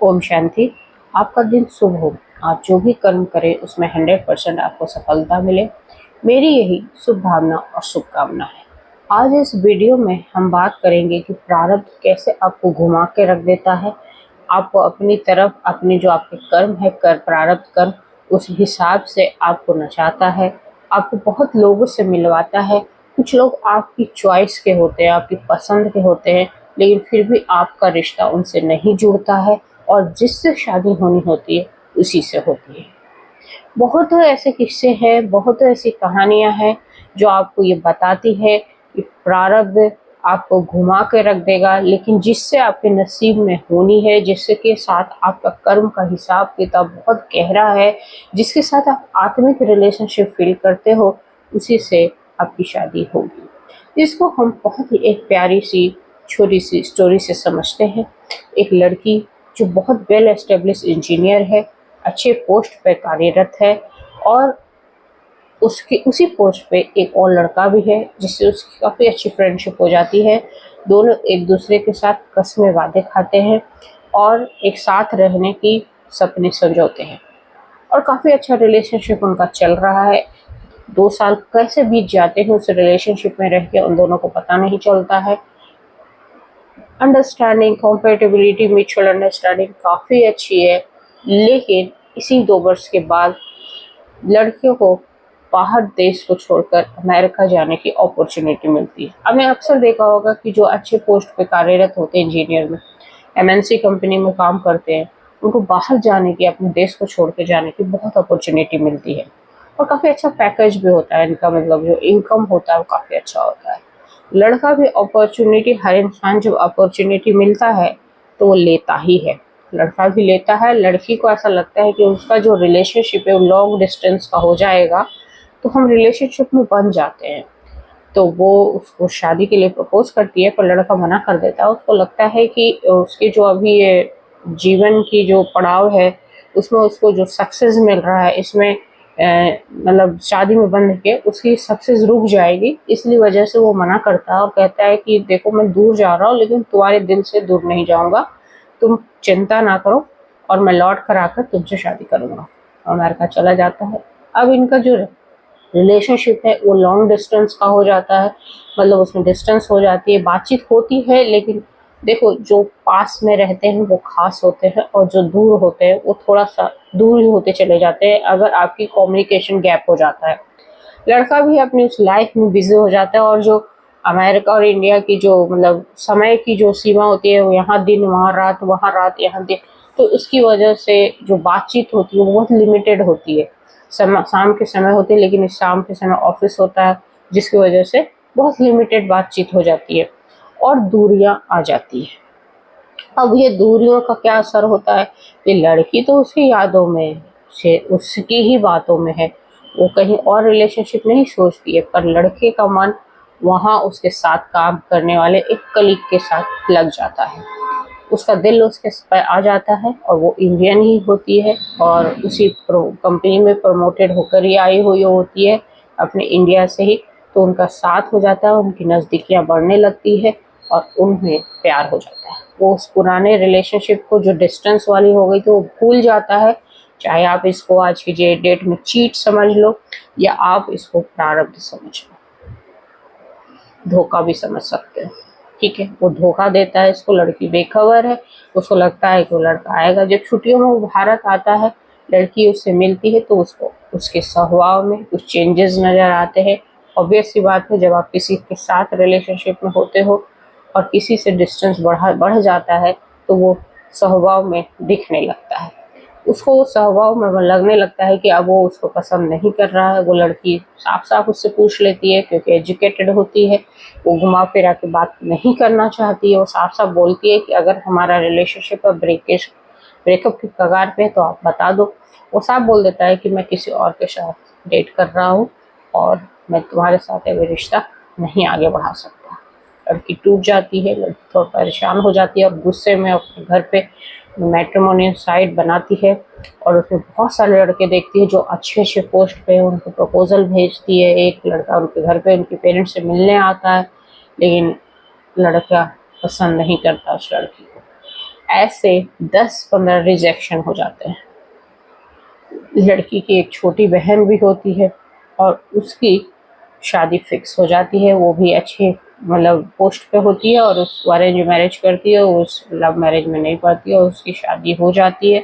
ओम शांति। आपका दिन शुभ हो। आप जो भी कर्म करें उसमें 100% आपको सफलता मिले, मेरी यही शुभ भावना और शुभकामना है। आज इस वीडियो में हम बात करेंगे कि प्रारब्ध कैसे आपको घुमा के रख देता है, आपको अपनी तरफ अपने जो आपके कर्म है, कर प्रारब्ध कर्म, उस हिसाब से आपको नचाता है, आपको बहुत लोगों से मिलवाता है। कुछ लोग आपकी चॉइस के होते हैं, आपकी पसंद के होते हैं, लेकिन फिर भी आपका रिश्ता उनसे नहीं जुड़ता है और जिससे शादी होनी होती है उसी से होती है। बहुत ऐसे किस्से हैं, बहुत ऐसी कहानियां हैं जो आपको ये बताती है कि प्रारब्ध आपको घुमा के रख देगा, लेकिन जिससे आपके नसीब में होनी है, जिससे के साथ आपका कर्म का हिसाब किताब बहुत गहरा है, जिसके साथ आप आत्मिक रिलेशनशिप फील करते हो, उसी से आपकी शादी होगी। इसको हम बहुत ही एक प्यारी सी छोटी सी स्टोरी से समझते हैं। एक लड़की जो बहुत वेल एस्टेब्लिश इंजीनियर है, अच्छे पोस्ट पे कार्यरत है, और उसकी उसी पोस्ट पे एक और लड़का भी है जिससे उसकी काफ़ी अच्छी फ्रेंडशिप हो जाती है। दोनों एक दूसरे के साथ कस्में वादे खाते हैं और एक साथ रहने की सपने संजोते हैं, और काफ़ी अच्छा रिलेशनशिप उनका चल रहा है। 2 साल कैसे बीत जाते हैं उस रिलेशनशिप में रह के उन दोनों को पता नहीं चलता है। अंडरस्टैंडिंग, कंपेटेबिलिटी, म्यूचुअल अंडरस्टैंडिंग काफ़ी अच्छी है, लेकिन इसी 2 वर्ष के बाद लड़कियों को बाहर देश को छोड़कर अमेरिका जाने की अपॉर्चुनिटी मिलती है। आपने अक्सर देखा होगा कि जो अच्छे पोस्ट पे कार्यरत होते हैं, इंजीनियर में, एमएनसी कंपनी में काम करते हैं, उनको बाहर जाने की, अपने देश को छोड़ के जाने की बहुत अपॉर्चुनिटी मिलती है, और काफ़ी अच्छा पैकेज भी होता है इनका, मतलब जो इनकम होता है वो काफ़ी अच्छा होता है। लड़का भी अपॉर्चुनिटी, हर इंसान जब अपॉर्चुनिटी मिलता है तो वो लेता ही है। लड़का भी लेता है। लड़की को ऐसा लगता है कि उसका जो रिलेशनशिप है वो लॉन्ग डिस्टेंस का हो जाएगा, तो हम रिलेशनशिप में बन जाते हैं। तो वो उसको शादी के लिए प्रपोज करती है, पर लड़का मना कर देता है। उसको लगता है कि उसके जो अभी ये जीवन की जो पड़ाव है उसमें उसको जो सक्सेस मिल रहा है, इसमें मतलब शादी में बंध के उसकी सक्सेस रुक जाएगी, इसलिए वजह से वो मना करता है और कहता है कि देखो, मैं दूर जा रहा हूँ लेकिन तुम्हारे दिल से दूर नहीं जाऊँगा, तुम चिंता ना करो, और मैं लौट कर आकर तुमसे शादी करूँगा। अमेरिका चला जाता है। अब इनका जो रिलेशनशिप है वो लॉन्ग डिस्टेंस का हो जाता है, मतलब उसमें डिस्टेंस हो जाती है, बातचीत होती है, लेकिन देखो, जो पास में रहते हैं वो खास होते हैं और जो दूर होते हैं वो थोड़ा सा दूर ही होते चले जाते हैं अगर आपकी कम्युनिकेशन गैप हो जाता है। लड़का भी अपनी उस लाइफ में बिजी हो जाता है, और जो अमेरिका और इंडिया की जो मतलब समय की जो सीमा होती है, वो यहाँ दिन वहाँ रात, वहाँ रात यहाँ दिन, तो उसकी वजह से जो बातचीत होती है वो बहुत लिमिटेड होती है। शाम के समय होती है, लेकिन इस शाम के समय ऑफिस होता है, जिसकी वजह से बहुत लिमिटेड बातचीत हो जाती है और दूरियां आ जाती है। अब ये दूरियों का क्या असर होता है कि लड़की तो उसकी यादों में से, उसकी ही बातों में है, वो कहीं और रिलेशनशिप नहीं सोचती है, पर लड़के का मन वहाँ उसके साथ काम करने वाले एक कलीग के साथ लग जाता है। उसका दिल उसके पर आ जाता है, और वो इंडियन ही होती है और उसी कंपनी में प्रमोटेड होकर ही आई हुई होती है अपने इंडिया से ही। तो उनका साथ हो जाता है, उनकी नज़दीकियाँ बढ़ने लगती है और उनमें प्यार हो जाता है। वो उस पुराने रिलेशनशिप को जो डिस्टेंस वाली हो गई थी वो भूल जाता है। चाहे आप इसको आज की डेट में चीट समझ लो, या आप इसको प्रारब्ध समझ लो, धोखा भी समझ सकते हैं। ठीक है, वो धोखा देता है इसको, लड़की बेखबर है, उसको लगता है कि वो लड़का आएगा। जब छुट्टियों में वो भारत आता है, लड़की उससे मिलती है, तो उसको उसके स्वभाव में कुछ चेंजेस नज़र आते हैं। ऑब्वियस सी बात है, जब आप किसी के साथ रिलेशनशिप में होते हो और किसी से डिस्टेंस बढ़ जाता है, तो वो स्वभाव में दिखने लगता है। उसको वो स्वभाव में लगने लगता है कि अब वो उसको पसंद नहीं कर रहा है। वो लड़की साफ साफ उससे पूछ लेती है, क्योंकि एजुकेटेड होती है, वो घुमा फिरा के बात नहीं करना चाहती है। वो साफ साफ बोलती है कि अगर हमारा रिलेशनशिप ब्रेकअप की कगार पे है तो आप बता दो। वो साफ बोल देता है कि मैं किसी और के साथ डेट कर रहा हूँ और मैं तुम्हारे साथ अभी रिश्ता नहीं आगे बढ़ा सकता। लड़की टूट जाती है, लड़की थोड़ा परेशान हो जाती है और गुस्से में अपने घर पे मैट्रिमोनियल साइट बनाती है, और उसमें बहुत सारे लड़के देखती है जो अच्छे अच्छे पोस्ट पे उनको प्रपोजल भेजती है। एक लड़का उनके घर पे उनके पेरेंट्स से मिलने आता है, लेकिन लड़का पसंद नहीं करता उस लड़की को। ऐसे 10-15 रिजेक्शन हो जाते हैं। लड़की की एक छोटी बहन भी होती है और उसकी शादी फिक्स हो जाती है, वो भी अच्छे मतलब पोस्ट पे होती है और उसको अरेंज मैरिज करती है, उस लव मैरिज में नहीं पड़ती है और उसकी शादी हो जाती है,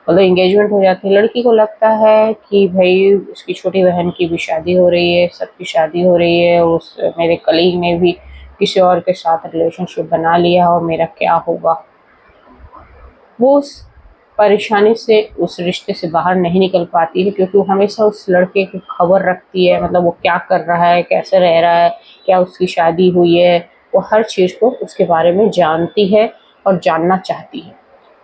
मतलब इंगेजमेंट हो जाती है। लड़की को लगता है कि भाई उसकी छोटी बहन की भी शादी हो रही है, सबकी शादी हो रही है, उस मेरे कलीग ने भी किसी और के साथ रिलेशनशिप बना लिया और मेरा क्या होगा। वो उस परेशानी से, उस रिश्ते से बाहर नहीं निकल पाती है क्योंकि वो हमेशा उस लड़के की खबर रखती है, मतलब वो क्या कर रहा है, कैसे रह रहा है, क्या उसकी शादी हुई है, वो हर चीज़ को उसके बारे में जानती है और जानना चाहती है।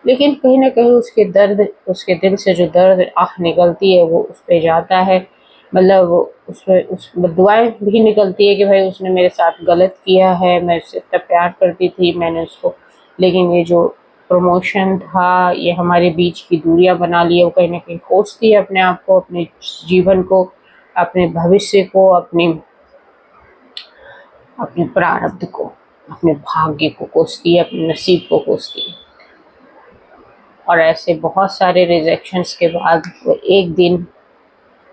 लेकिन कहीं न कहीं उसके दर्द, उसके दिल से जो दर्द आह निकलती है वो उस पे जाता है, मतलब उसमें उस दुआएँ भी निकलती है कि भाई उसने मेरे साथ गलत किया है, मैं उससे इतना प्यार करती थी, मैंने उसको, लेकिन ये जो प्रमोशन था, ये हमारे बीच की दूरियां बना ली है। वो कहीं ना कहीं कोसती है अपने आप को, अपने जीवन को, अपने भविष्य को, अपनी अपने प्रारब्ध को, अपने भाग्य को कोसती है, अपने नसीब को कोसती है। और ऐसे बहुत सारे रिजेक्शंस के बाद वो एक दिन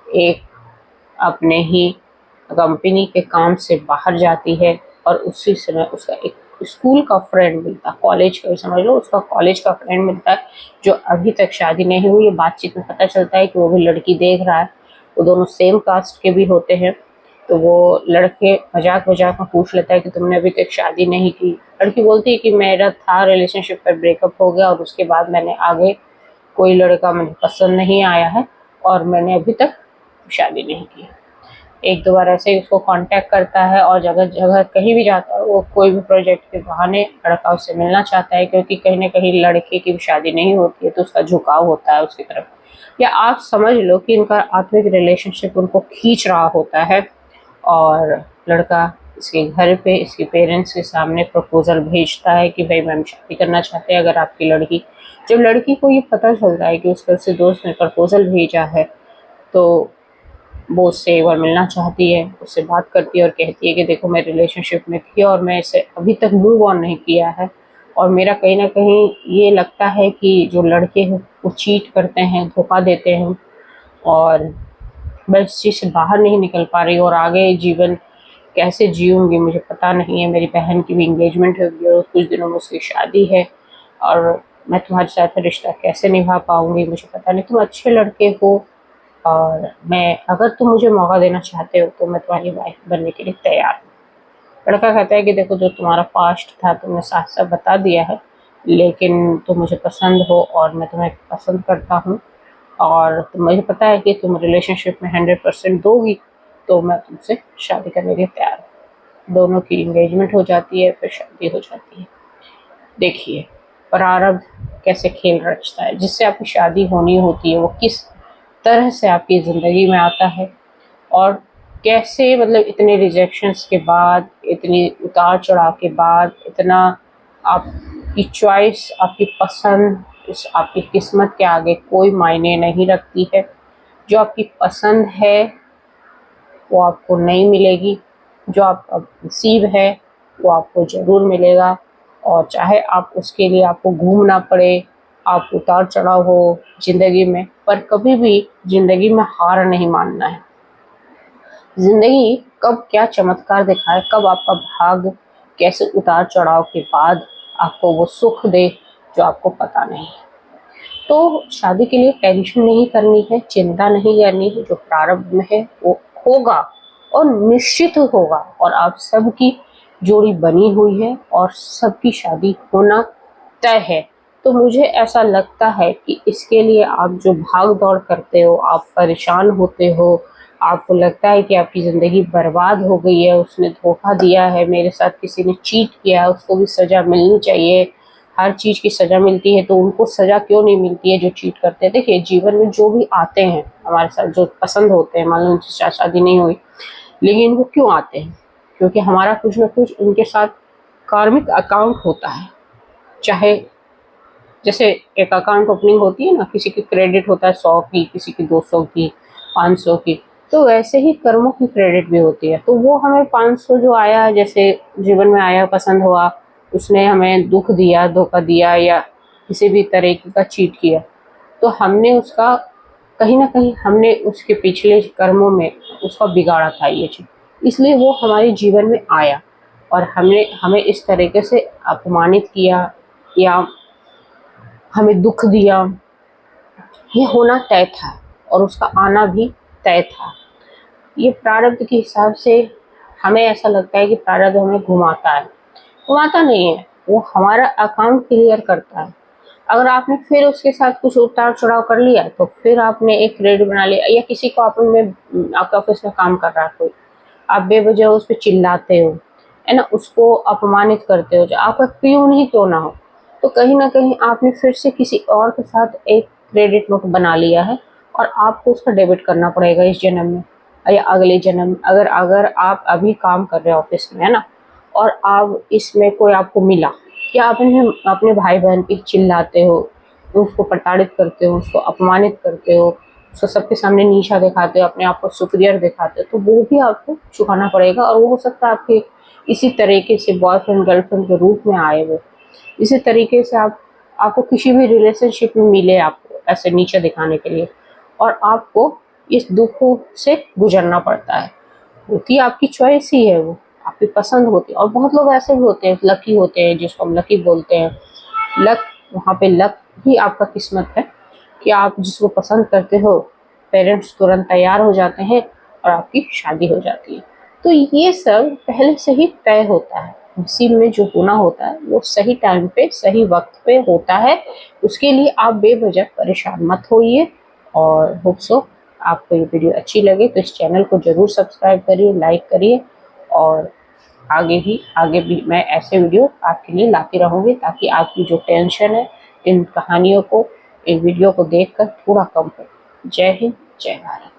एक अपने ही कंपनी के काम से बाहर जाती है और उसी समय उसका एक स्कूल का फ्रेंड मिलता है, कॉलेज का ही समझ लो, उसका कॉलेज का फ्रेंड मिलता है जो अभी तक शादी नहीं हुई है। बातचीत में पता चलता है कि वो भी लड़की देख रहा है, वो दोनों सेम कास्ट के भी होते हैं। तो वो लड़के मजाक मजाक में पूछ लेता है कि तुमने अभी तक शादी नहीं की। लड़की बोलती है कि मेरा था रिलेशनशिप पर ब्रेकअप हो गया और उसके बाद मैंने आगे कोई लड़का मुझे पसंद नहीं आया है और मैंने अभी तक शादी नहीं की। एक दो बार ऐसे ही उसको कांटेक्ट करता है और जगह जगह कहीं भी जाता है वो कोई भी प्रोजेक्ट के बहाने लड़का उससे मिलना चाहता है, क्योंकि कहीं ना कहीं लड़के की भी शादी नहीं होती है तो उसका झुकाव होता है उसकी तरफ, या आप समझ लो कि इनका आत्मिक रिलेशनशिप उनको खींच रहा होता है। और लड़का इसके घर पे इसके पेरेंट्स के सामने प्रपोजल भेजता है कि भाई मैम शादी करना चाहते हैं अगर आपकी लड़की। जब लड़की को ये पता चलता है कि उसके उससे दोस्त ने प्रपोजल भेजा है तो वो उससे एक बार मिलना चाहती है, उससे बात करती है और कहती है कि देखो मैं रिलेशनशिप में थी और मैं इसे अभी तक मूव ऑन नहीं किया है और मेरा कहीं ना कहीं ये लगता है कि जो लड़के हैं वो चीट करते हैं, धोखा देते हैं और मैं इस चीज़ से बाहर नहीं निकल पा रही और आगे जीवन कैसे जीऊँगी मुझे पता नहीं है। मेरी बहन की भी एंगेजमेंट होगी और कुछ दिनों में उसकी शादी है और मैं तुम्हारे साथ रिश्ता कैसे निभा पाऊँगी मुझे पता नहीं। तुम अच्छे लड़के हो और मैं, अगर तुम मुझे मौका देना चाहते हो तो मैं तुम्हारी वाइफ बनने के लिए तैयार हूँ। लड़का कहता है कि देखो जो तुम्हारा पास्ट था तुमने साफ साफ बता दिया है, लेकिन तुम मुझे पसंद हो और मैं तुम्हें पसंद करता हूँ और मुझे पता है कि तुम रिलेशनशिप में 100% दोगी, तो मैं तुमसे शादी करने के लिए तैयार हूँ। दोनों की इंगेजमेंट हो जाती है, फिर शादी हो जाती है। देखिए प्रारब्ध कैसे खेल रचता है, जिससे आपकी शादी होनी होती है वो किस तरह से आपकी ज़िंदगी में आता है और कैसे, मतलब इतने रिजेक्शंस के बाद, इतनी उतार चढ़ाव के बाद, इतना आपकी चॉइस, आपकी पसंद इस आपकी किस्मत के आगे कोई मायने नहीं रखती है। जो आपकी पसंद है वो आपको नहीं मिलेगी, जो आपका नसीब है वो आपको ज़रूर मिलेगा। और चाहे आप उसके लिए आपको घूमना पड़े, आप उतार चढ़ाव हो ज़िंदगी में, पर कभी भी ज़िंदगी में हार नहीं मानना है। ज़िंदगी कब क्या चमत्कार दिखाए, कब आपका भाग्य कैसे उतार चढ़ाव के बाद आपको वो सुख दे जो आपको पता नहीं है। तो शादी के लिए टेंशन नहीं करनी है, चिंता नहीं करनी है, जो प्रारब्ध में है वो होगा और निश्चित होगा और आप सबकी जोड़ी बनी हुई है और सबकी शादी होना तय है। तो मुझे ऐसा लगता है कि इसके लिए आप जो भाग दौड़ करते हो, आप परेशान होते हो, आपको लगता है कि आपकी ज़िंदगी बर्बाद हो गई है, उसने धोखा दिया है, मेरे साथ किसी ने चीट किया है, उसको भी सज़ा मिलनी चाहिए, हर चीज़ की सज़ा मिलती है तो उनको सज़ा क्यों नहीं मिलती है जो चीट करते हैं। देखिए जीवन में जो भी आते हैं हमारे साथ, जो पसंद होते हैं, मान लो उनसे शादी नहीं हुई, लेकिन वो क्यों आते हैं? क्योंकि हमारा कुछ ना कुछ उनके साथ कार्मिक अकाउंट होता है। चाहे जैसे एक अकाउंट ओपनिंग होती है ना, किसी की क्रेडिट होता है 100 की, किसी की 200 की, 500 की, तो वैसे ही कर्मों की क्रेडिट भी होती है। तो वो हमें 500 जो आया, जैसे जीवन में आया, पसंद हुआ, उसने हमें दुख दिया, धोखा दिया या किसी भी तरीके का चीट किया, तो हमने उसका कहीं न कहीं हमने उसके पिछले कर्मों में उसका बिगाड़ा था ये चीज़। इसलिए वो हमारे जीवन में आया और हमने हमें इस तरीके से अपमानित किया या हमें दुःख दिया, ये होना तय था और उसका आना भी तय था। ये प्रारब्ध के हिसाब से हमें ऐसा लगता है कि प्रारब्ध हमें घुमाता है, घुमाता नहीं है, वो हमारा अकाउंट क्लियर करता है। अगर आपने फिर उसके साथ कुछ उतार-चढ़ाव कर लिया, तो फिर आपने एक क्रेडिट बना लिया या किसी को आपके ऑफ़िस में काम कर रहा है कोई, आप बेवजह उस पे चिल्लाते हो, है ना? उसको अपमानित करते हो, जो आपका प्यून ही क्यों ना हो, तो कहीं न कहीं आपने फिर से किसी और के साथ एक क्रेडिट नोट बना लिया है और आपको उसका डेबिट करना पड़ेगा इस जन्म में या अगले जन्म में। अगर अगर आप अभी काम कर रहे हो ऑफ़िस में, है ना? और आप इसमें कोई आपको मिला या अपने अपने भाई-बहन पे चिल्लाते हो, उसको प्रताड़ित करते हो, उसको अपमानित करते हो, उसको सबके सामने नीचा दिखाते हो, अपने आप को सुपीरियर दिखाते हो, तो वो भी आपको चुकाना पड़ेगा और वो हो सकता है आपके इसी तरीके से बॉयफ्रेंड गर्लफ्रेंड के रूप में आए वो। इसी तरीके से आपको किसी भी रिलेशनशिप में मिले आपको ऐसे नीचा दिखाने के लिए और आपको इस दुखों से गुजरना पड़ता है। होती आपकी चॉइस ही है वो, आपकी पसंद होती है और बहुत लोग ऐसे भी होते हैं, लकी होते हैं जिसको हम लकी बोलते हैं। लक, वहाँ पे लक ही आपका किस्मत है कि आप जिसको पसंद करते हो, पेरेंट्स तुरंत तैयार हो जाते हैं और आपकी शादी हो जाती है। तो ये सब पहले से ही तय होता है। नसीब में जो होना होता है वो सही टाइम पे, सही वक़्त पे होता है। उसके लिए आप बेवजह परेशान मत होइए और होप सो आपको ये वीडियो अच्छी लगे तो इस चैनल को ज़रूर सब्सक्राइब करिए, लाइक करिए और आगे भी मैं ऐसे वीडियो आपके लिए लाती रहूँगी ताकि आपकी जो टेंशन है, इन कहानियों को, इन वीडियो को देखकर थोड़ा कम हो। जय हिंद, जय भारत।